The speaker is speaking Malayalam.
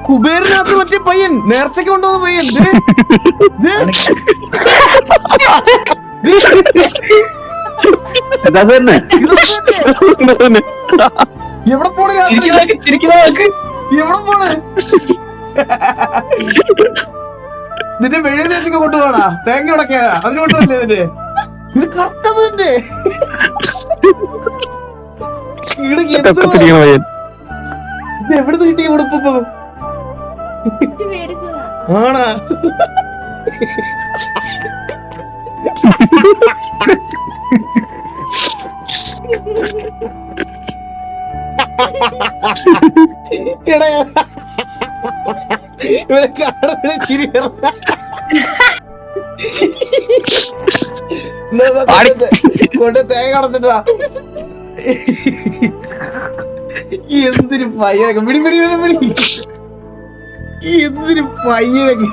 കുബേരനകത്ത് മറ്റേ പയ്യൻ നേർച്ചയ്ക്ക് കൊണ്ടുവന്ന പയ്യൻ എവിടെ പോണ എവിടെ പോണ് നിന്റെ വെളിയിലേക്ക് കൊണ്ടുപോകണാ തേങ്ങ ഉടക്കാ അതിന് കൊണ്ടുപോകല്ലേ ഇതിന്റെ ഇത് കത്തതിന്റെ എവിടുന്ന് കിട്ടിയ ഉടുപ്പ് ആണാ എടാ ഇവരെ കാണുന്ന ചിരി കൊണ്ട് തേങ്ങ കടത്തിട്ടാ എന്തൊരു പയ്യനൊക്കെ പിടി പിടി പിടി എന്തൊരു പയ്യനൊക്കെ